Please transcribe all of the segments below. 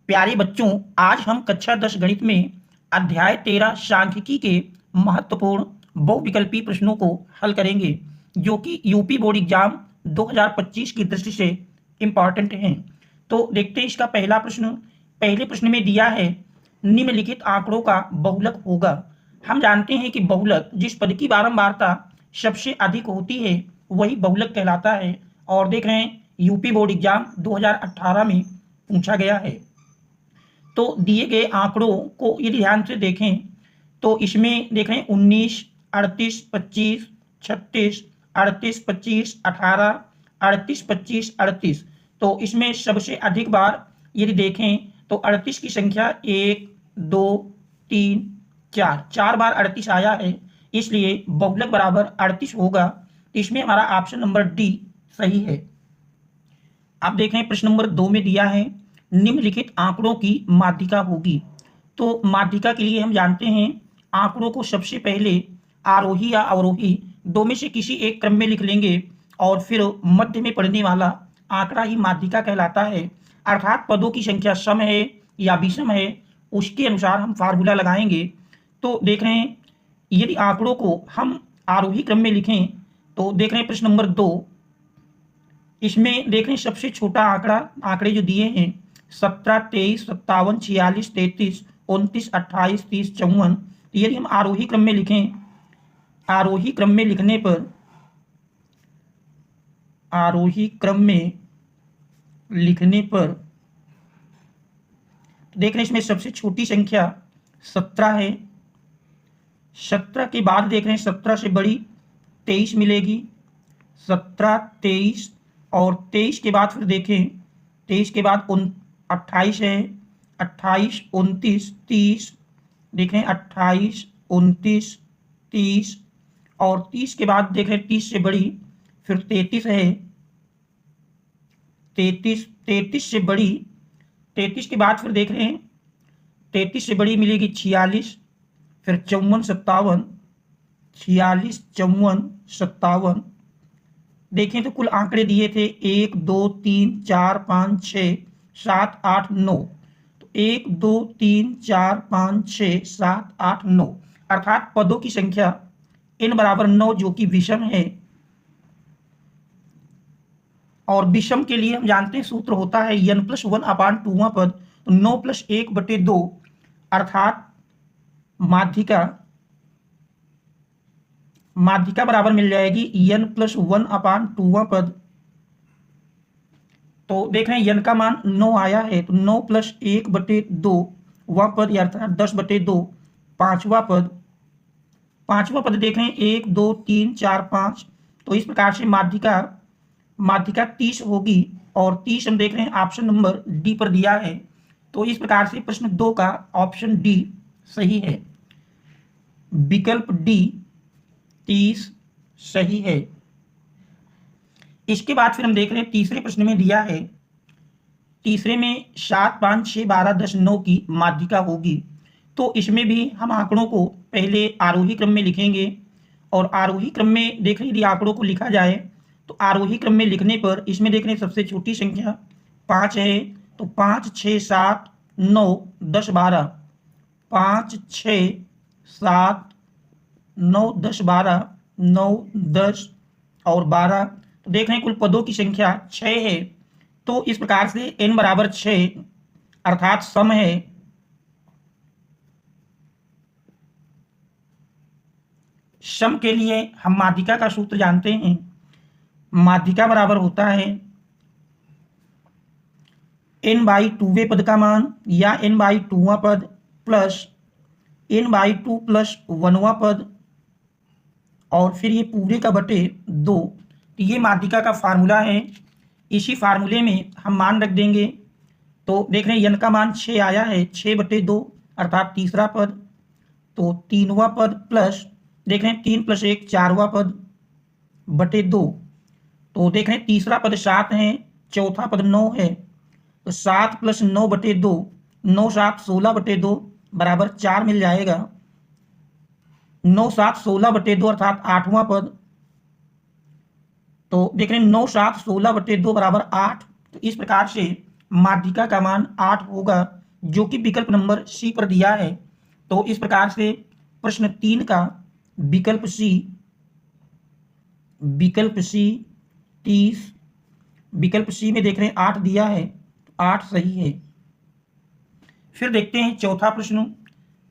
प्यारे बच्चों, आज हम कक्षा 10 गणित में अध्याय 13 सांख्यिकी के महत्वपूर्ण बहुविकल्पी प्रश्नों को हल करेंगे, जो कि यूपी बोर्ड एग्जाम 2025 की दृष्टि से इम्पॉर्टेंट हैं। तो देखते हैं इसका पहला प्रश्न। पहले प्रश्न में दिया है, निम्नलिखित आंकड़ों का बहुलक होगा। हम जानते हैं कि बहुलक जिस पद की बारंबारता सबसे अधिक होती है वही बहुलक कहलाता है, और देख रहे हैं यूपी बोर्ड एग्जाम 2018 में पूछा गया है। तो दिए गए आंकड़ों को यदि ध्यान से देखें तो इसमें देख रहे हैं 19, 38, 25, 36, 38, 25, 18, 38, 25, 38। तो इसमें सबसे अधिक बार यदि देखें तो 38 की संख्या 1, 2, 3, 4 बार 38 आया है, इसलिए बहुलक बराबर 38 होगा। तो इसमें हमारा ऑप्शन नंबर डी सही है। अब देखें प्रश्न नंबर 2 में दिया है, निम्नलिखित आंकड़ों की माध्यिका होगी। तो माध्यिका के लिए हम जानते हैं आंकड़ों को सबसे पहले आरोही या अवरोही दो में से किसी एक क्रम में लिख लेंगे और फिर मध्य में पड़ने वाला आंकड़ा ही माध्यिका कहलाता है। अर्थात पदों की संख्या सम है या विषम है, उसके अनुसार हम फार्मूला लगाएंगे। तो देख रहे हैं यदि आंकड़ों को हम आरोही क्रम में लिखें तो देख रहे हैं प्रश्न नंबर 2, इसमें देख रहे हैं सबसे छोटा आंकड़े जो दिए हैं 17, 23, 57, 46, 33, 29, 28, 30, 54। यदि हम आरोही क्रम में लिखें, आरोही क्रम में लिखने पर देख रहे हैं इसमें सबसे छोटी संख्या 17 है। 17 के बाद देख रहे हैं 17 से बड़ी 23 मिलेगी। 17, 23 और 23 के बाद फिर देखें 23 के बाद 28 है। 28, 29, 30 देखें 28, 29, 30 और 30 के बाद देख रहे हैं 30 से बड़ी फिर 33 है। 33 से बड़ी 33 के बाद फिर देख रहे हैं 33 से बड़ी मिलेगी 46, फिर 54, 57, 46, 54, 57। देखें तो कुल आंकड़े दिए थे 1, 2, 3, 4, 5, 6, 7, 8, 9। तो 1, 2, 3, 4, 5, 6, 7, 8, 9 अर्थात पदों की संख्या n बराबर 9 जो कि विषम है। और विषम के लिए हम जानते हैं सूत्र होता है n+1 अपान 2वां पद, तो 9 + 1/2 अर्थात माध्यिका बराबर मिल जाएगी n+1 अपान 2वां पद। तो देख रहे हैं n का मान 9 आया है, तो 9 + 1/2वां पद अर्थात 10/2 पांचवा पद देख रहे हैं 1, 2, 3, 4, 5। तो इस प्रकार से माध्यिका 30 होगी, और 30 हम देख रहे हैं ऑप्शन नंबर डी पर दिया है। तो इस प्रकार से प्रश्न 2 का ऑप्शन डी सही है। विकल्प डी 30 सही है। इसके बाद फिर हम देख रहे हैं तीसरे प्रश्न में दिया है, तीसरे में 7, 5, 6, 12, 10, 9 की माध्यिका होगी। तो इसमें भी हम आंकड़ों को पहले आरोही क्रम में लिखेंगे, और आरोही क्रम में देख रहे यदि आंकड़ों को लिखा जाए तो आरोही क्रम में लिखने पर इसमें देख रहे हैं सबसे छोटी संख्या 5 है, तो 5, 6, 7, 9, 10, 12। 5, 6, 7, 9, 10, 12, 9, 10 और 12। तो देख रहे हैं कुल पदों की संख्या 6 है। तो इस प्रकार से n बराबर 6 अर्थात सम है। सम के लिए हम माध्यिका का सूत्र जानते हैं। माध्यिका बराबर होता है n/2वें पद का मान या n/2वां पद प्लस n/2 + 1वां पद और फिर ये पूरे का बटे 2। तो ये माध्यिका का फार्मूला है। इसी फार्मूले में हम मान रख देंगे। तो देख रहे हैं n का मान 6 आया है, 6/2 अर्थात तीसरा पद, तो 3वां पद प्लस देख रहे हैं 3 + 1 4वां पद बटे 2। तो देख रहे हैं तीसरा पद 7 है, चौथा पद 9 है, तो 7 + 9/2 9, 7, 16/2 बराबर 4 मिल जाएगा। 9, 7, 16/2 अर्थात 8वां पद। तो देख रहे हैं 9, 7, 16/2 बराबर 8। तो इस प्रकार से माध्यिका का मान 8 होगा। जो कि विकल्प नंबर सी पर दिया है। तो इस प्रकार से प्रश्न 3 का विकल्प सी 30, विकल्प सी में देख रहे हैं 8 दिया है, 8 सही है। फिर देखते हैं चौथा प्रश्न।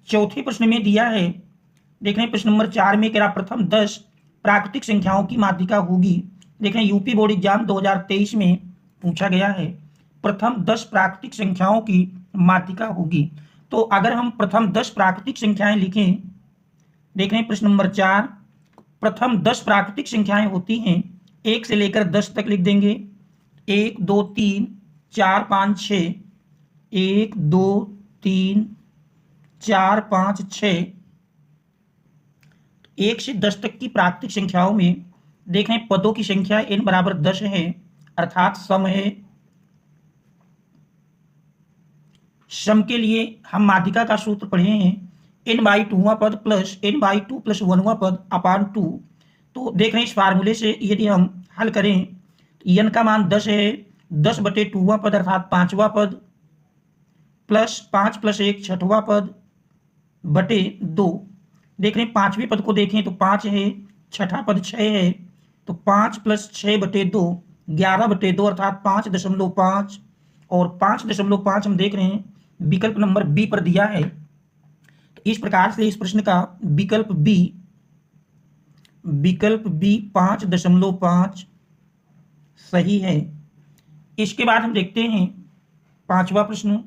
चौथे प्रश्न में दिया है, देख रहे हैं प्रश्न नंबर 4 में कह रहा प्रथम 10 प्राकृतिक संख्याओं की माध्यिका होगी। देख रहे हैं यूपी बोर्ड एग्जाम 2023 में पूछा गया है, प्रथम 10 प्राकृतिक संख्याओं की माध्यिका होगी। तो अगर हम प्रथम 10 प्राकृतिक संख्याएं लिखें, देख रहे हैं प्रश्न नंबर 4, प्रथम 10 प्राकृतिक संख्याएं होती हैं 1 से लेकर 10 तक लिख देंगे। 1 2 3 4 5 6, 1 2 3 4 5 6, 1 से 10 तक की प्राकृतिक संख्याओं में देख रहे हैं पदों की संख्या n बराबर 10 है, अर्थात सम है। सम के लिए हम माध्यिका का सूत्र पढ़े हैं, n/2वां पद प्लस n/2 प्लस 1वां पद अपान 2। तो देख रहे हैं इस फार्मूले से यदि हम हल करें तो n का मान 10 है, 10/2वां पद अर्थात 5वां पद प्लस 5 प्लस 1 छठवां पद बटे 2। देख रहे हैं 5वें पद को देखें तो 5 है, छठा पद 6 है, तो 5 प्लस 6/2 11/2 अर्थात 5.5, और 5.5 हम देख रहे हैं विकल्प नंबर बी पर दिया है। तो इस प्रकार से इस प्रश्न का विकल्प बी 5.5 सही है। इसके बाद हम देखते हैं 5वां प्रश्न।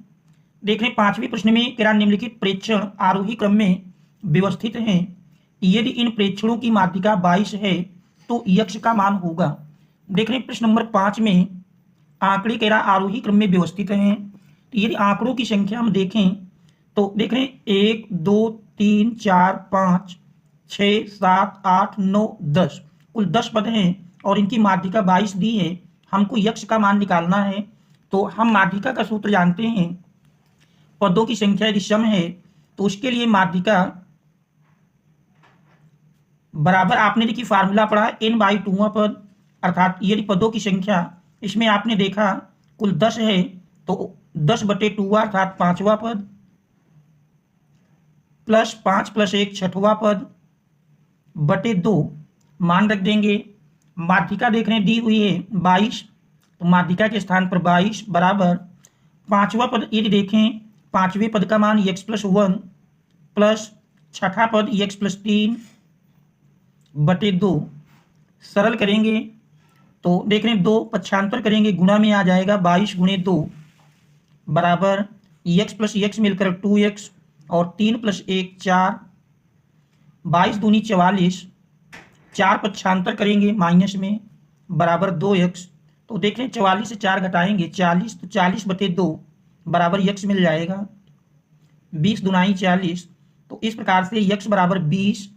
देख रहे हैं 5वें प्रश्न में कह रहा निम्नलिखित प्रेक्षण आरोही क्रम में व्यवस्थित हैं, यदि इन प्रेक्षणों की माध्यिका 22 है तो यक्ष का मान होगा। देख रहे हैं प्रश्न नंबर 5 में आंकड़े कह रहा आरोही क्रम में व्यवस्थित हैं। तो यदि आंकड़ों की संख्या हम देखें तो देख रहे हैं 1 2 3 4 5 6 7 8 9 10, कुल 10 पद हैं और इनकी माध्यिका 22 दी है। हमको यक्ष का मान निकालना है। तो हम माध्यिका का सूत्र जानते हैं, पदों की संख्या यदि सम है तो उसके लिए माध्यिका बराबर आपने देखिए फार्मूला पढ़ा n/2वां पद, अर्थात यदि पदों की संख्या इसमें आपने देखा कुल 10 है तो 10/2 अर्थात 5वां पद प्लस 5 प्लस 1 छठवां पद बटे 2 मान रख देंगे। माध्यिका देख रहे हैं दी हुई है 22, तो माध्यिका के स्थान पर 22 बराबर 5वां पद यदि देखें 5वें पद का मान x+1 प्लस छठा पद x+3 बटे 2। सरल करेंगे तो देख रहे हैं 2 पक्षांतर करेंगे गुणा में आ जाएगा 22 गुणे 2 बराबर x प्लस x मिलकर 2x और 3 प्लस 1 4, 22 दूनी 44, 4 पक्षांतर करेंगे माइनस में बराबर 2x। तो देख रहे हैं 44 से 4 घटाएंगे 40, तो 40/2 बराबर x मिल जाएगा। 20 दूनाई 40, तो इस प्रकार से x बराबर 20,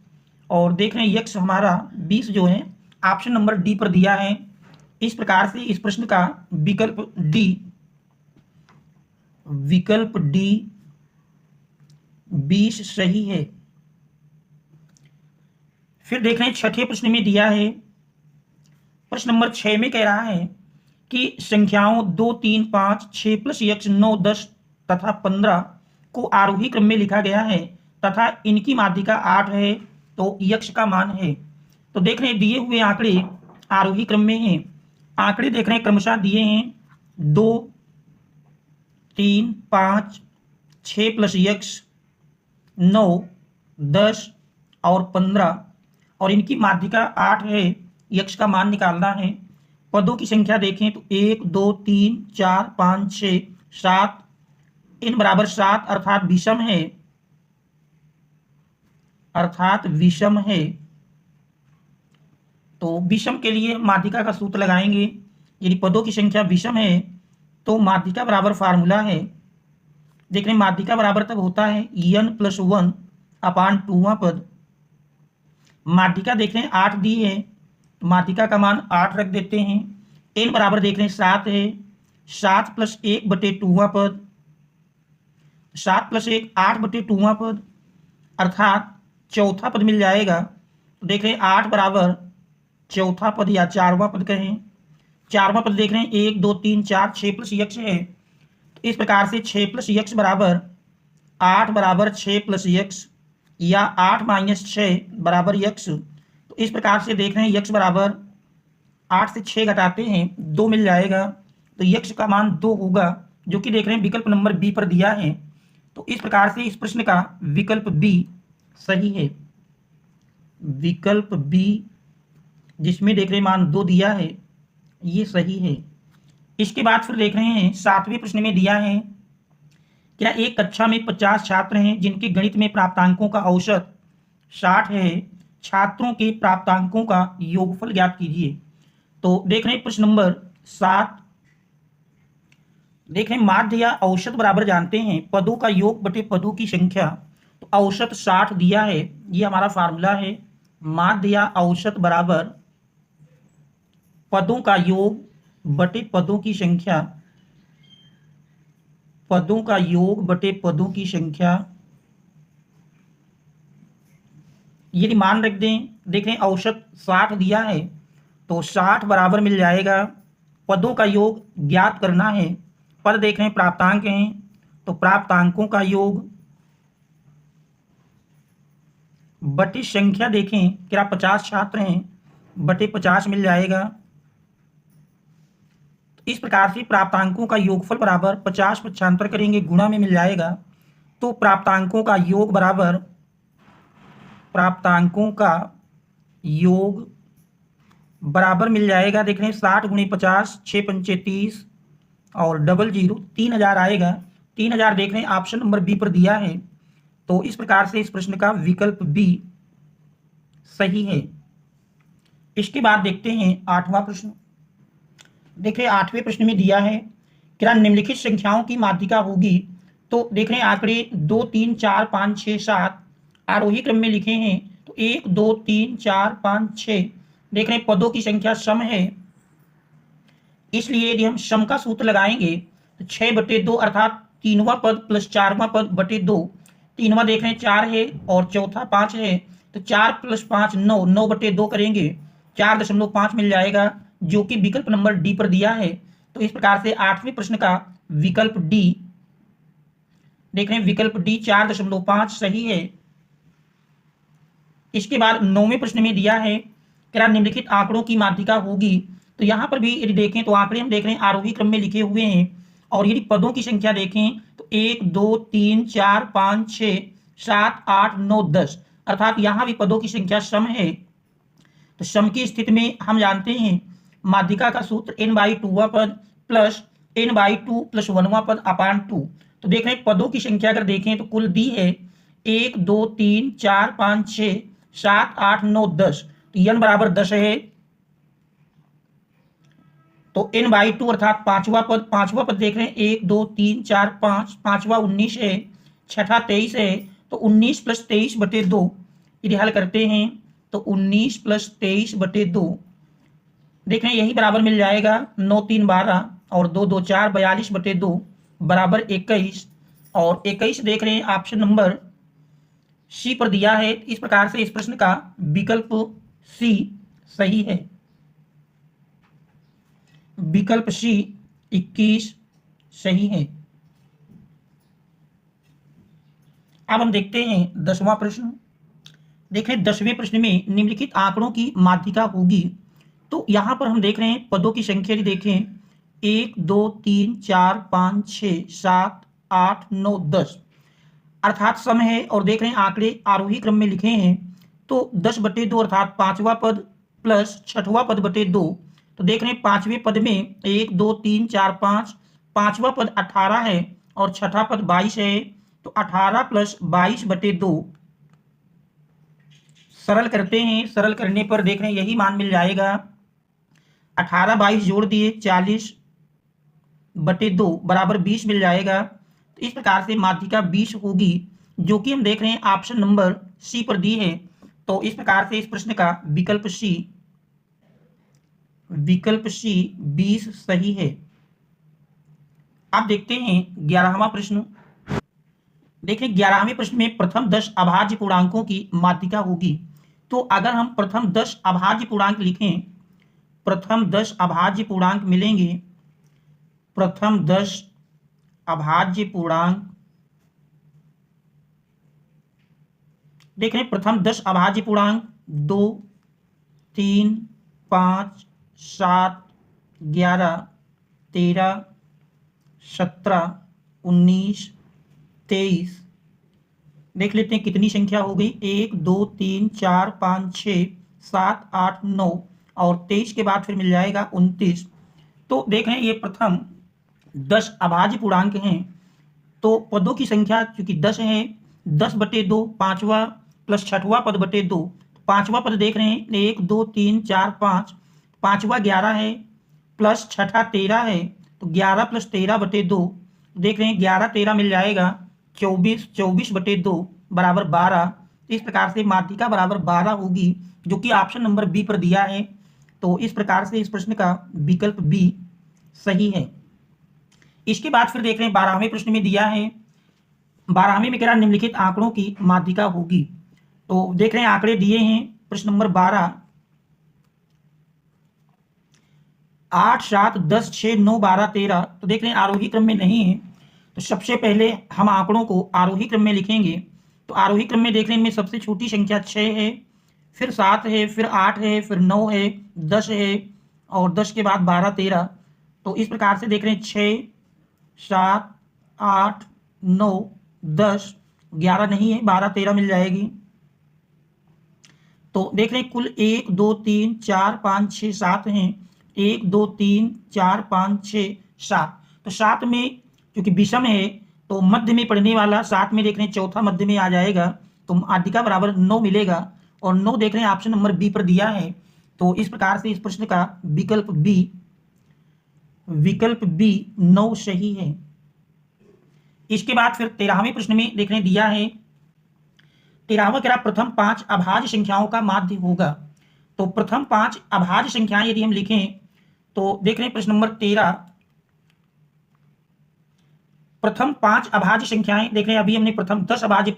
और देख रहे हैं x हमारा 20 जो है ऑप्शन नंबर डी पर दिया है। इस प्रकार से इस प्रश्न का विकल्प डी 20 सही है। फिर देख रहे हैं छठे प्रश्न में दिया है, प्रश्न नंबर 6 में कह रहा है कि संख्याओं 2 3 5 6 प्लस x 9 10 तथा 15 को आरोही क्रम में लिखा गया है तथा इनकी माध्यिका 8 है, तो यक्ष का मान है। तो देख रहे हैं दिए हुए आंकड़े आरोही क्रम में हैं। आंकड़े देख रहे हैं क्रमशः दिए हैं 2 3 5 6 प्लस x 9 10 और 15, और इनकी माध्यिका 8 है। यक्ष का मान निकालना है। पदों की संख्या देखें तो 1 2 3 4 5 6 7, n बराबर 7 अर्थात विषम है। तो विषम के लिए माध्यिका का सूत्र लगाएंगे। यदि पदों की संख्या विषम है तो माध्यिका बराबर फार्मूला है, देख रहे हैं माध्यिका बराबर तब होता है n+1 अपान 2वां पद। माध्यिका देख रहे हैं 8 दी है, तो माध्यिका का मान 8 रख देते हैं। n बराबर देख रहे हैं 7 है, 7 प्लस 1/2वां पद, 7 प्लस 1 8/2वां पद अर्थात चौथा पद मिल जाएगा। तो देख रहे हैं 8 बराबर चौथा पद या 4वां पद कहें। 4वां पद देख रहे हैं 1 2 3 4 6 प्लस x है, तो इस प्रकार से 6 प्लस यक्स बराबर 8 बराबर 6 प्लस यक्स या 8 माइनस 6 बराबर यक्स। तो इस प्रकार से देख रहे हैं यक्स बराबर 8 से 6 घटाते हैं 2 मिल जाएगा, तो यक्स का मान 2 होगा, जो कि देख रहे हैं विकल्प नंबर बी पर दिया है। तो इस प्रकार से इस प्रश्न का विकल्प बी सही है। विकल्प बी जिसमें देख रहे हैं मान 2 दिया है, ये सही है। इसके बाद फिर देख रहे हैं 7वें प्रश्न में दिया है, क्या एक कक्षा में 50 छात्र हैं जिनके गणित में प्राप्तांकों का औसत 60 है, छात्रों के प्राप्तांकों का योगफल ज्ञात कीजिए। तो देख रहे हैं प्रश्न नंबर 7, देख रहे हैं माध्य या औसत बराबर जानते हैं पदों का योग बटे पदों की संख्या। तो औसत 60 दिया है, ये हमारा फार्मूला है, माध्य या औसत बराबर पदों का योग बटे पदों की संख्या, पदों का योग बटे पदों की संख्या। यदि मान रख दें, देखें औसत 60 दिया है, तो 60 बराबर मिल जाएगा, पदों का योग ज्ञात करना है, पद देख रहे हैं प्राप्तांक हैं, तो प्राप्तांकों का योग बटे संख्या देखें क्या 50 छात्र हैं, बटे 50 मिल जाएगा। तो इस प्रकार से प्राप्तांकों का योगफल बराबर 50 पक्षांतर करेंगे गुणा में मिल जाएगा, तो प्राप्तांकों का योग बराबर, प्राप्तांकों का योग बराबर मिल जाएगा, देख रहे हैं 60 गुणे 50, 6 पंचे 30 और डबल 0 3000 आएगा। 3000 देख रहे हैं ऑप्शन नंबर बी पर दिया है, तो इस प्रकार से इस प्रश्न का विकल्प बी सही है। इसके बाद देखते हैं 8वां प्रश्न। देखिए 8वें प्रश्न में दिया है, क्या निम्नलिखित संख्याओं की माध्यिका होगी। तो देख रहे हैं आंकड़े 2 3 4 5 6 7 आरोही क्रम में लिखे हैं, तो 1 2 3 4 5 6 देख रहे हैं पदों की संख्या सम है, इसलिए यदि हम सम का सूत्र लगाएंगे तो 6 बटे 2 अर्थात 3वां पद प्लस 4वां पद बटे 2, 3वां देख रहे हैं 4 है और चौथा 5 है, तो 4 प्लस 5 9, 9 बटे 2 करेंगे 4.5 मिल जाएगा, जो कि विकल्प नंबर डी पर दिया है। तो इस प्रकार से 8वें प्रश्न का विकल्प डी, देख रहे हैं विकल्प डी 4.5 सही है। इसके बाद 9वें प्रश्न में दिया है, क्या निम्नलिखित आंकड़ों की माध्यिका होगी। तो यहाँ पर भी यदि देखें तो आंकड़े हम देख रहे हैं आरोही क्रम में लिखे हुए हैं, और यदि पदों की संख्या देखें तो 1 2 3 4 5 6 7 8 9 10 अर्थात यहाँ भी पदों की संख्या सम है। तो सम की स्थिति में हम जानते हैं माध्यिका का सूत्र n/2वां पद प्लस n/2 प्लस 1वां पद अपान 2। तो देख रहे हैं पदों की संख्या अगर देखें तो कुल दी है 1 2 3 4 5 6 7 8 9 10, तो n बराबर 10 है, तो n/2 अर्थात 5वां पद देख रहे हैं 1 2 3 4 5, 5वां 19 है, छठा 23 है, तो 19 प्लस 23 बटे 2 यदि हल करते हैं तो 19 प्लस 23 बटे 2 देख रहे हैं यही बराबर मिल जाएगा 9 3 12 और 2 2 4 42 बटे 2 बराबर 21, और 21 देख रहे हैं ऑप्शन नंबर सी पर दिया है। इस प्रकार से इस प्रश्न का विकल्प सी सही है। विकल्प सी 21 सही है। अब हम देखते हैं 10वां प्रश्न। देखें 10वें प्रश्न में निम्नलिखित आंकड़ों की माध्यिका होगी। तो यहां पर हम देख रहे हैं पदों की संख्या यदि देखें 1 2 3 4 5 6 7 8 9 10 अर्थात सम है, और देख रहे हैं आंकड़े आरोही क्रम में लिखे हैं, तो 10 बटे 2 अर्थात 5वां पद प्लस 6वां पद बटे 2। तो देख रहे हैं 5वें पद में 1 2 3 4 5, 5वां पद 18 है और छठा पद 22 है, तो 18 प्लस 22 बटे 2 सरल करते हैं, सरल करने पर देख रहे हैं यही मान मिल जाएगा, 18 22 जोड़ दिए 40 बटे 2 बराबर 20 मिल जाएगा। तो इस प्रकार से माध्यिका 20 होगी, जो कि हम देख रहे हैं ऑप्शन नंबर सी पर दी है। तो इस प्रकार से इस प्रश्न का विकल्प सी 20 सही है। अब देखते हैं 11वां प्रश्न। देखें 11वें प्रश्न में प्रथम 10 अभाज्य पूर्णांकों की माध्यिका होगी। तो अगर हम प्रथम 10 अभाज्य पूर्णांक लिखें, प्रथम 10 अभाज्य पूर्णांक मिलेंगे, प्रथम 10 अभाज्य पूर्णांक। देख रहे हैं प्रथम 10 अभाज्य पूर्णांक 2, 3, 5, 7, 11, 13, 17, 19, 23। देख लेते हैं कितनी संख्या हो गई, 1, 2, 3, 4, 5, 6, 7, 8, 9 और 23 के बाद फिर मिल जाएगा 29। तो देख रहे हैं ये प्रथम 10 अभाज्य पूर्णांक हैं। तो पदों की संख्या चूंकि 10 है, 10/2 पांचवा प्लस छठवां पद बटे 2। पांचवा पद देख रहे हैं 1, 2, 3, 4, 5, पांचवा 11 है प्लस छठा 13 है, तो 11 + 13/2। देख रहे हैं 11, 13 मिल जाएगा 24, 24/2 बराबर 12। इस प्रकार से माध्यिका बराबर 12 होगी, जो कि ऑप्शन नंबर बी पर दिया है। तो इस प्रकार से इस प्रश्न का विकल्प बी सही है। इसके बाद फिर देख रहे हैं 12वें प्रश्न में दिया है, 12वें में कह रहा निम्नलिखित आंकड़ों की माध्यिका होगी। तो देख रहे हैं आंकड़े दिए हैं प्रश्न नंबर 12, 8, 7, 10, 6, 9, 12, 13। तो देख रहे हैं आरोही क्रम में नहीं है, तो सबसे पहले हम आंकड़ों को आरोही क्रम में लिखेंगे। तो आरोही क्रम में देख रहे हैं इनमें सबसे छोटी संख्या 6 है, फिर 7 है, फिर 8 है, फिर 9 है, 10 है और 10 के बाद 12, 13। तो इस प्रकार से देख रहे हैं 6, 7, 8, 9, 10, 11 नहीं है, 12, 13 मिल जाएगी। तो देख रहे हैं कुल 1, 2, 3, 4, 5, 6, 7 हैं। 1, 2, 3, 4, 5, 6, 7। तो 7 में क्योंकि विषम है तो मध्य में पड़ने वाला 7 में देख रहे हैं चौथा मध्य में आ जाएगा, तो माध्यिका बराबर 9 मिलेगा। और 9 देख रहे हैं ऑप्शन नंबर बी पर दिया है। तो इस प्रकार से इस प्रश्न का विकल्प बी 9 सही है। इसके बाद फिर 13वें प्रश्न में देख रहे हैं दिया है, 13वां कह रहा प्रथम 5 अभाज्य संख्याओं का माध्य होगा। तो प्रथम 5 अभाज्य संख्याएं यदि हम लिखें तो देख रहे हैं प्रश्न नंबर 13, प्रथम 5 अभाज्य संख्याएं देख रहे हैं, अभी हमने प्रथम 10 अभाज्य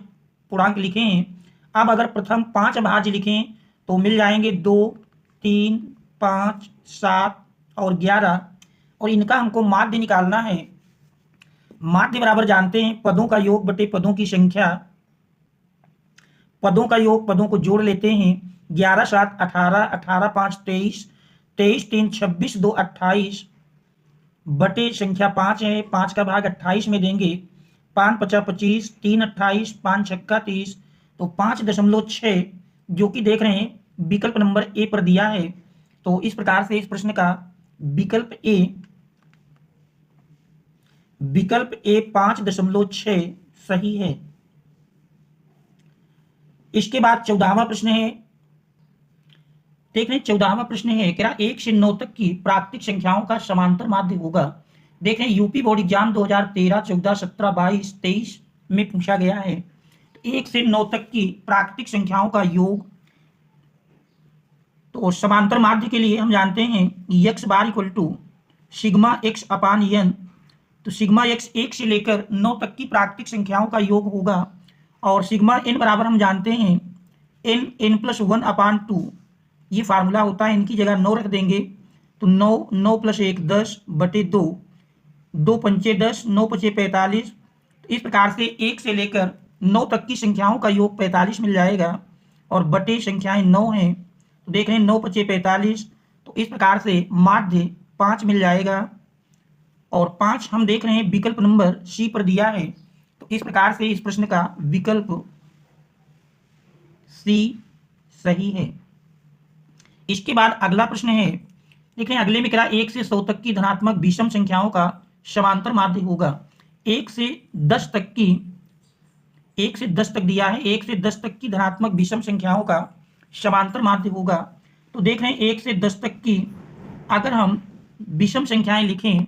पूर्णांक लिखे हैं। अब अगर प्रथम 5 अभाज्य लिखें तो मिल जाएंगे 2, 3, 5, 7 और 11 और इनका हमको माध्य निकालना है। माध्य बराबर जानते हैं पदों का योग बटे पदों की संख्या। पदों का योग पदों को जोड़ लेते हैं, 11, 7, 18, 18, 5, 23, 23, 3, 26, 2, 28 बटे संख्या 5 है, 5 का भाग 28 में देंगे, 5, 50, 25, 3, 28, 5, 6, 30, तो 5.6 जो कि देख रहे हैं विकल्प नंबर ए पर दिया है। तो इस प्रकार से इस प्रश्न का विकल्प ए 5.6 सही है। इसके बाद 14वां प्रश्न है, देख रहे हैं 14वां प्रश्न है क्या 1 से 9 तक की प्राकृतिक संख्याओं का समांतर माध्य होगा। देख रहे हैं यूपी बोर्ड एग्जाम 2013, 14, 17, 22, 23 में पूछा गया है। 1 से 9 तक की प्राकृतिक संख्याओं का योग, तो समांतर माध्य के लिए हम जानते हैं x bar equal to sigma x upon n। तो सिग्मा x 1 से लेकर 9 तक की प्राकृतिक संख्याओं का योग होगा और सिग्मा n बराबर हम जानते हैं n + 1 अपान 2। ये फार्मूला होता है, इनकी जगह 9 रख देंगे तो 9 + 1 10/2, 2 पंचे 10, 9 पचे 45। इस प्रकार से 1 से लेकर 9 तक की संख्याओं का योग 45 मिल जाएगा और बटे संख्याएं 9 हैं, तो देख रहे हैं 9 पचे 45। तो इस प्रकार से माध्य 5 मिल जाएगा और 5 हम देख रहे हैं विकल्प नंबर सी पर दिया है। तो इस प्रकार से इस प्रश्न का विकल्प सी सही है। इसके बाद अगला प्रश्न है, देख रहे हैं अगले में क्या 1 से 100 तक की धनात्मक विषम संख्याओं का समांतर माध्य होगा। 1 से 10 तक की 1 से 10 तक दिया है, 1 से 10 तक की धनात्मक विषम संख्याओं का समांतर माध्य होगा। तो देख रहे हैं 1 से 10 तक की अगर हम विषम संख्याएं लिखें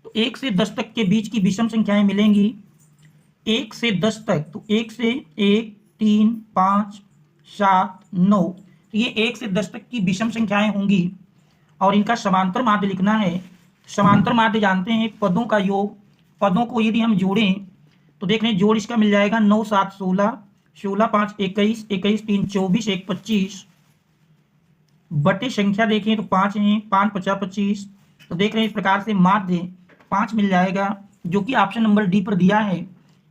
तो 1 से 10 तक के बीच की विषम संख्याएं मिलेंगी 1 से 10 तक। तो 1 से 1, 3, 5, 7, 9, तो ये 1 से 10 तक की विषम संख्याएं होंगी और इनका समांतर माध्य लिखना है। समांतर माध्य जानते हैं पदों का योग, पदों को यदि हम जोड़ें तो देख रहे हैं जोड़ इसका मिल जाएगा 9, 7, 16, 16, 5, 21, 21, 3, 24, 1, 25 बटे संख्या देखें तो 5 हैं, 5, 50, 25। तो देख रहे हैं इस प्रकार से माध्य 5 मिल जाएगा जो कि ऑप्शन नंबर डी पर दिया है।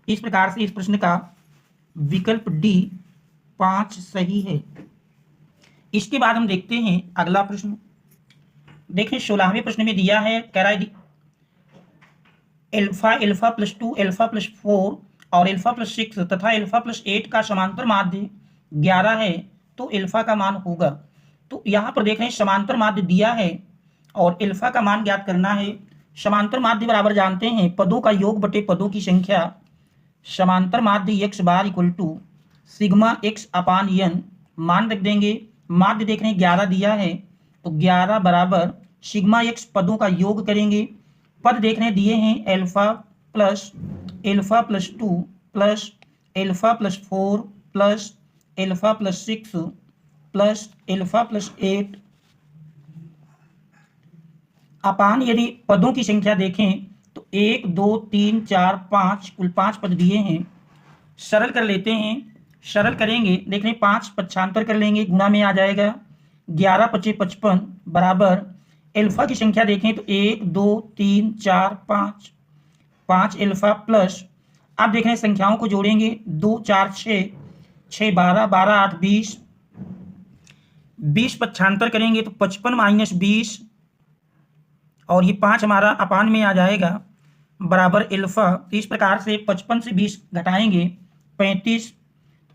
इस प्रकार से इस प्रश्न का विकल्प डी 5 सही है। इसके बाद हम देखते हैं अगला प्रश्न। देखें 16वें प्रश्न में दिया है, कह रहा है alpha alpha plus 2 alpha plus 4 और एल्फा प्लस 6 तथा एल्फा प्लस 8 का समांतर माध्य 11 है, तो एल्फा का मान होगा। तो यहाँ पर देख रहे हैं समांतर माध्य दिया है और एल्फा का मान ज्ञात करना है। समांतर माध्य बराबर जानते हैं पदों का योग बटे पदों की संख्या। समांतर माध्य x bar equal to sigma x upon n, मान रख देंगे। माध्य देख रहे हैं 11 दिया है, तो 11 बराबर सिग्मा एक्स पदों का योग करेंगे। पद देख रहे हैं दिए हैं alpha plus 2 plus alpha plus 4 plus alpha plus 6 plus alpha plus 8 अपान यदि पदों की संख्या देखें तो 1 2 3 4 5 कुल 5 पद दिए हैं। सरल कर लेते हैं, सरल करेंगे देख रहे हैं 5 पक्षांतर कर लेंगे, गुणा में आ जाएगा 11 पचे 55 बराबर एल्फा की संख्या देखें तो 1 2 3 4 5 5 एल्फा प्लस, आप देख रहे हैं संख्याओं को जोड़ेंगे 2 4 6 6 12 12 8 20 20 पक्षांतर करेंगे तो 55 माइनस 20 और ये 5 हमारा अपान में आ जाएगा बराबर एल्फा। तो इस प्रकार से 55 से 20 घटाएंगे 35,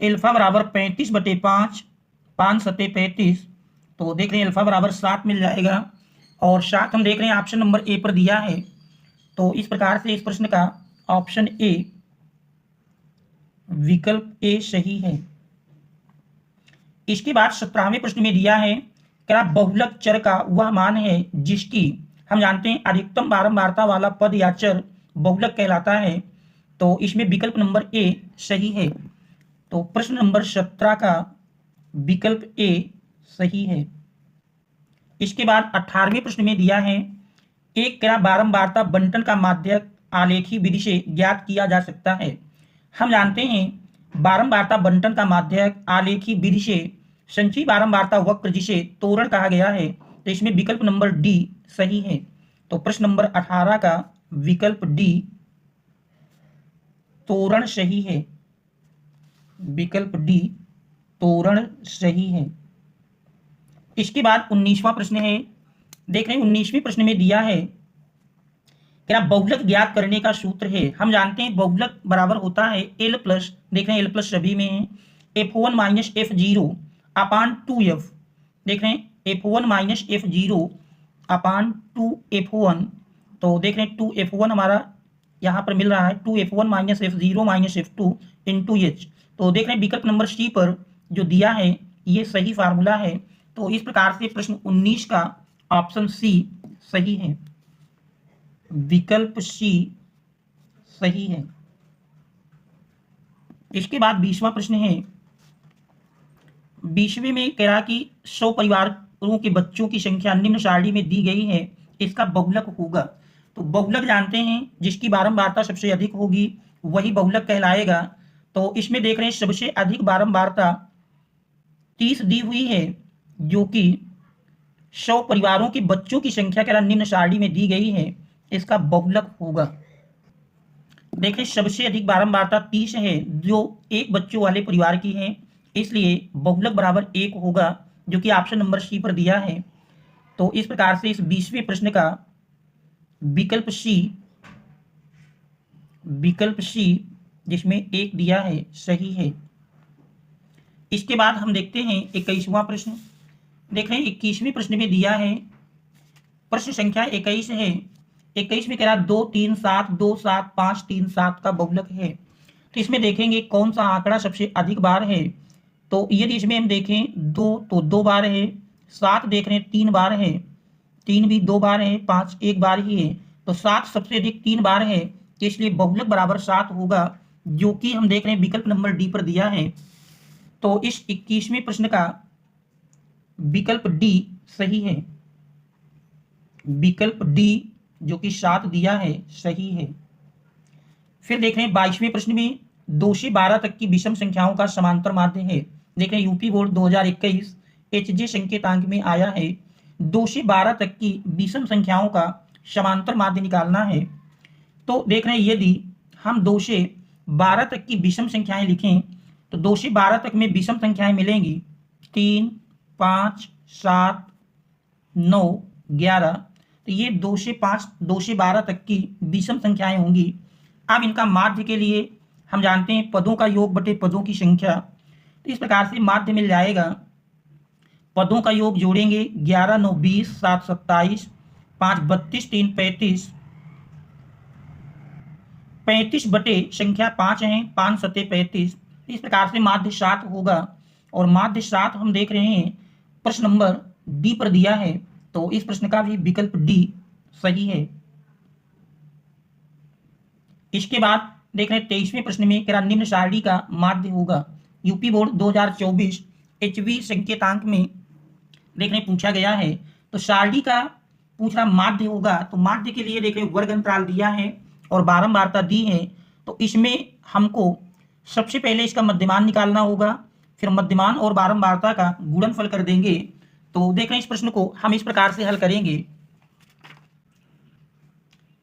एल्फा बराबर 35 बटे 5, 5 सत्ते 35, तो देख रहे हैं एल्फा बराबर 7 मिल जाएगा और 7 हम देख रहे हैं ऑप्शन नंबर ए पर दिया है। तो इस प्रकार से इस प्रश्न का ऑप्शन ए विकल्प ए सही है। इसके बाद 17वें प्रश्न में दिया है क्या बहुलक चर का वह मान है जिसकी हम जानते हैं अधिकतम बारंबारता वाला पद या चर बहुलक कहलाता है। तो इसमें विकल्प नंबर ए सही है। तो प्रश्न नंबर 17 का विकल्प ए सही है। इसके बाद 18वें प्रश्न में दिया है एक क्या बारंबारता बंटन का माध्यक आलेखी विधि से ज्ञात किया जा सकता है। हम जानते हैं बारंबारता बंटन का माध्यक आलेखी विधि से संचयी बारंबारता वक्र जिसे तोरण कहा गया है। तो इसमें विकल्प नंबर डी सही है। तो प्रश्न नंबर 18 का विकल्प डी तोरण सही है। विकल्प डी तोरण सही है। इसके बाद 19वां प्रश्न है, देख रहे हैं 19वें प्रश्न में दिया है क्या बहुलक ज्ञात करने का सूत्र है। हम जानते हैं बहुलक बराबर होता है एल प्लस, देख रहे हैं एल प्लस सभी में है f1 माइनस f0 अपान 2f, देख रहे हैं f1 माइनस f0 अपान 2f1, तो देख रहे हैं 2f1 हमारा यहाँ पर मिल रहा है 2f1 minus f0 minus f2 into H. तो देख रहे हैं विकल्प नंबर सी पर जो दिया है ये सही फार्मूला है। तो इस प्रकार से प्रश्न 19 का ऑप्शन सी सही है। विकल्प सी सही है। इसके बाद 20वां प्रश्न है, 20वें में कह रहा कि 100 परिवारों के बच्चों की संख्या निम्न सारणी में दी गई है, इसका बहुलक होगा। तो बहुलक जानते हैं जिसकी बारंबारता सबसे अधिक होगी वही बहुलक कहलाएगा। तो इसमें देख रहे हैं सबसे अधिक बारंबारता 30 दी हुई है जो कि 100 परिवारों के बच्चों की संख्या के निम्न सारणी में दी गई है, इसका बहुलक होगा। देखें सबसे अधिक बारंबारता 30 है जो एक बच्चों वाले परिवार की है, इसलिए बहुलक बराबर 1 होगा जो कि ऑप्शन नंबर सी पर दिया है। तो इस प्रकार से इस 20वें प्रश्न का विकल्प सी जिसमें 1 दिया है सही है। इसके बाद हम देखते हैं 21वां प्रश्न। देख रहे हैं 21वें प्रश्न में दिया है प्रश्न संख्या 21 है। 21 में कह रहा 2 3 7 2 7 5 3 7 का बहुलक है। तो इसमें देखेंगे कौन सा आंकड़ा सबसे अधिक बार है। तो यदि इसमें हम देखें 2 तो 2 बार है, 7 देख रहे हैं 3 बार है, 3 भी 2 बार है, 5 1 बार ही है, तो 7 सबसे अधिक 3 बार है, इसलिए बहुलक बराबर 7 होगा जो कि हम देख रहे हैं विकल्प नंबर डी पर दिया है। तो इस 21वें प्रश्न का विकल्प डी सही है। विकल्प डी जो कि 7 दिया है सही है। फिर देख रहे हैं 22वें प्रश्न में 2 से 12 तक की विषम संख्याओं का समांतर माध्य है। देख रहे हैं यूपी बोर्ड 2021 एचजे संकेतांक में आया है 2 से 12 तक की विषम संख्याओं का समांतर माध्य निकालना है। तो देख रहे हैं यदि हम 2 से 12 तक की विषम संख्याएं लिखें तो 2 से 12 तक में विषम संख्याएं मिलेंगी 3, 5, 7, 9, 11। तो ये 2 से 5, 2 से 12 तक की विषम संख्याएं होंगी। अब इनका माध्य के लिए हम जानते हैं पदों का योग बटे पदों की संख्या। तो इस प्रकार से माध्य मिल जाएगा, पदों का योग जोड़ेंगे 11, 9, 20, 7, 27, 5, 32, 3, 35, 35 बटे संख्या 5 है, 5 सते 35। इस प्रकार से माध्य 7 होगा। और माध्य 7 हम देख रहे हैं प्रश्न नंबर डी पर दिया है, तो इस प्रश्न का भी विकल्प डी सही है। इसके बाद देख रहे हैं 23वें प्रश्न में कह रहा निम्न सारणी का माध्य होगा। यूपी बोर्ड 2024 HV संकेतांक में देख रहे पूछा गया है, तो सारणी का पूछ रहा माध्य होगा। तो माध्य के लिए देख रहे वर्ग अंतराल दिया है और बारंबारता दी है। तो इसमें हमको सबसे पहले इसका मध्यमान निकालना होगा, फिर मध्यमान और बारंबारता का गुणनफल कर देंगे। तो देख रहे हैं इस प्रश्न को हम इस प्रकार से हल करेंगे।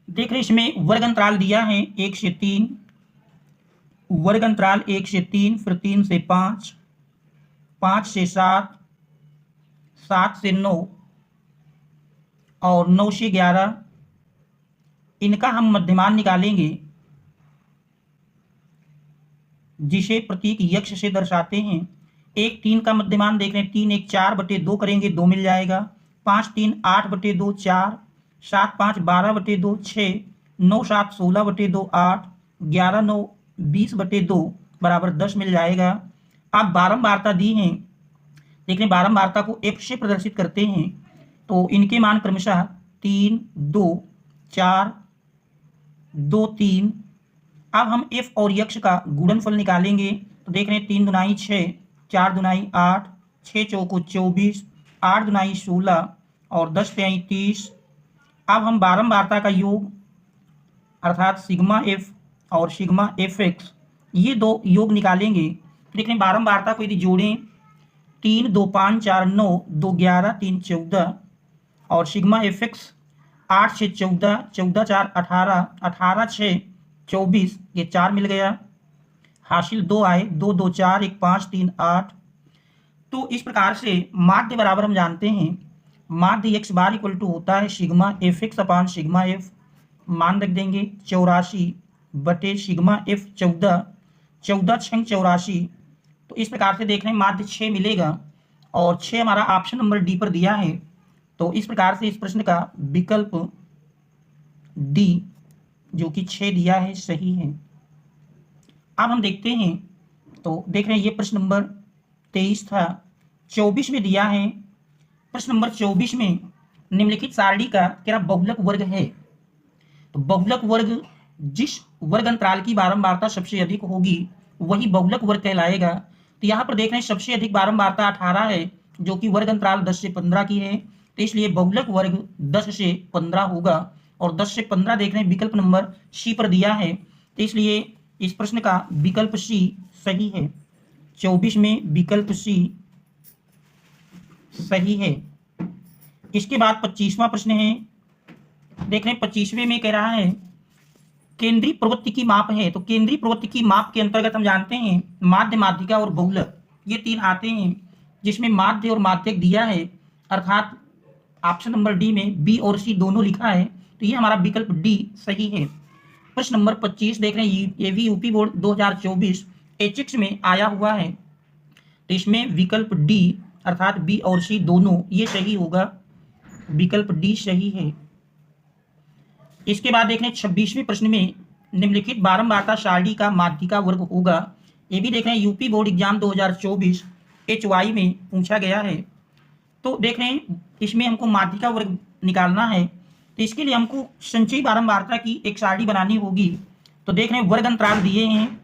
देख रहे हैं इसमें वर्ग अंतराल दिया है 1 से 3, वर्ग अंतराल 1 से 3, फिर 3 से 5, 5 से 7, 7 से 9 और 9 से 11। इनका हम मध्यमान निकालेंगे जिसे प्रतीक यक्ष से दर्शाते हैं। 1, 3 का मध्यमान देख रहे हैं 3, 1, 4 बटे 2 करेंगे 2 मिल जाएगा। 5, 3, 8 बटे 2 4, 7, 5, 12 बटे 2 6, 9, 7, 16 बटे 2 8, 11, 9, 20 बटे 2 बराबर 10 मिल जाएगा। अब बारंबारता दी है, देख रहे हैं बारंबारता को f से प्रदर्शित करते हैं। तो इनके मान क्रमशः 3, 2, 4, 2, 3। अब हम f और यक्ष का गुणनफल निकालेंगे। तो देख रहे हैं 3 दुनाई 6, 4 दुनाई 8, 6 चौको 24, 8 दुनाई 16 और 10 तिहाई 30। अब हम बारंबारता का योग अर्थात सिग्मा f और सिग्मा fx ये दो योग निकालेंगे। तो देख रहे हैं बारंबारता को यदि जोड़ें 3, 2, 5, 4, 9, 2, 11, 3, 14 और सिग्मा fx 8 से 14, 14, 4, 18, 18, 6, 24, ये 4 मिल गया। हासिल 2 आए, 2, 2, 4, 1, 5, 3, 8। तो इस प्रकार से माध्य बराबर हम जानते हैं माध्य x बार इक्वल टू होता है सिग्मा fx अपान सिग्मा f। मान रख देंगे 84 बटे सिग्मा f 14, 14 छंग 84। तो इस प्रकार से देख रहे हैं माध्य 6 मिलेगा और 6 हमारा ऑप्शन नंबर डी पर दिया है। तो इस प्रकार से इस प्रश्न का विकल्प डी जो कि 6 दिया है सही है। अब हम देखते हैं, तो देख रहे हैं ये प्रश्न नंबर 23 था। 24 में दिया है, प्रश्न नंबर 24 में निम्नलिखित सारणी का क्या बहुलक वर्ग है। तो बहुलक वर्ग जिस वर्ग अंतराल की बारंबारता सबसे अधिक होगी वही बहुलक वर्ग कहलाएगा। तो यहाँ पर देख रहे हैं सबसे अधिक बारंबारता 18 है जो कि वर्ग अंतराल 10 से 15 की है। तो इसलिए बहुलक वर्ग 10 से 15 होगा और 10 से 15 देख रहे हैं विकल्प नंबर सी पर दिया है। तो इसलिए इस प्रश्न का विकल्प सी सही है। 24 में विकल्प सी सही है। इसके बाद 25वां प्रश्न है, देख रहे हैं 25वें में कह रहा है केंद्रीय प्रवृत्ति की माप है। तो केंद्रीय प्रवृत्ति की माप के अंतर्गत हम जानते हैं माध्य, माध्यिका और बहुलक ये 3 आते हैं, जिसमें माध्य और माध्यक दिया है अर्थात ऑप्शन नंबर डी में बी और सी दोनों लिखा है। तो ये हमारा विकल्प डी सही है। प्रश्न नंबर 25 देख रहे हैं ये भी यूपी बोर्ड 2024 एचिक्स में आया हुआ है। तो इसमें विकल्प डी अर्थात बी और सी दोनों ये सही होगा, विकल्प डी सही है। इसके बाद देख रहे हैं 26वें प्रश्न में निम्नलिखित बारंबारता सारणी का माध्यिका वर्ग होगा। ये भी देख रहे हैं यूपी बोर्ड एग्जाम 2024 HY में पूछा गया है। तो देख रहे हैं इसमें हमको माध्यिका वर्ग निकालना है, तो इसके लिए हमको संचयी बारंबारता की एक सारणी बनानी होगी। तो देख रहे हैं वर्ग अंतराल दिए हैं,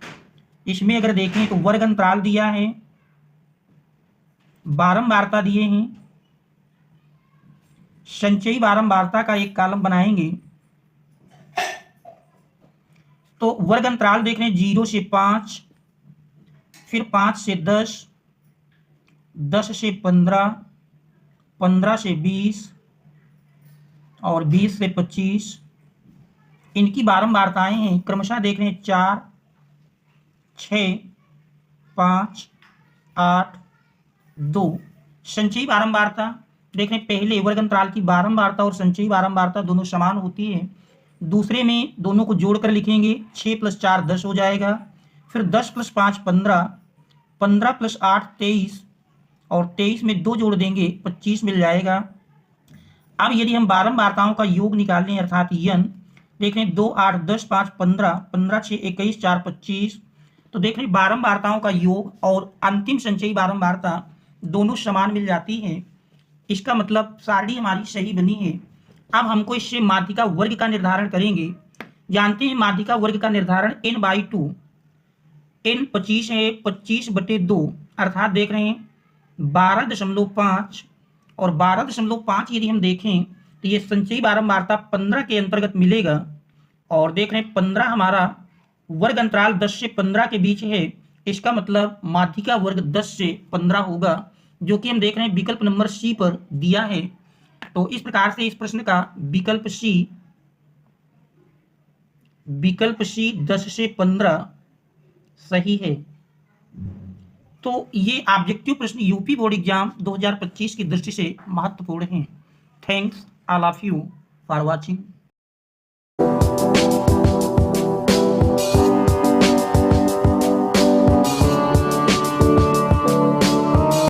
इसमें अगर देखें तो वर्ग अंतराल दिया है, बारंबारता दिए हैं, संचयी बारंबारता का एक कॉलम बनाएंगे। तो वर्ग अंतराल देख रहे हैं 0 से 5, फिर 5 से 10, 10 से 15, 15 से 20 और 20 से 25। इनकी बारंबारताएं हैं क्रमशः देख रहे हैं 4, 6, 5, 8, 2। संचयी बारंबारता देख रहे हैं पहले वर्ग अंतराल की बारंबारता और संचयी बारंबारता दोनों समान होती है। दूसरे में दोनों को जोड़कर लिखेंगे 6 + 4 10 हो जाएगा। फिर 10 + 5 15, 15 + 8 23 और 23 में 2 जोड़ देंगे 25 मिल जाएगा। अब यदि हम बारंबारताओं का योग निकाल लें अर्थात यन देख रहे हैं 2 8 10 5 15, 15 6 21 4 25, तो देख रहे हैं बारंबारताओं का योग और अंतिम संचयी बारंबारता दोनों समान मिल जाती हैं। इसका मतलब सारणी हमारी सही बनी है। अब हमको इससे माध्यिका वर्ग का निर्धारण करेंगे। जानते हैं माध्यिका वर्ग का निर्धारण n/2, n 25 है 25/2 अर्थात देख रहे हैं 12.5 और 12.5 यदि हम देखें तो ये संचयी बारंबारता 15 के अंतर्गत मिलेगा। और देख रहे हैं 15 हमारा वर्ग अंतराल 10 से 15 के बीच है। इसका मतलब माध्यिका वर्ग 10 से 15 होगा, जो कि हम देख रहे हैं विकल्प नंबर सी पर दिया है। तो इस प्रकार से इस प्रश्न का विकल्प सी 10 से 15 सही है। तो ये ऑब्जेक्टिव प्रश्न यूपी बोर्ड एग्जाम 2025 की दृष्टि से महत्वपूर्ण हैं। Thanks all of you for watching.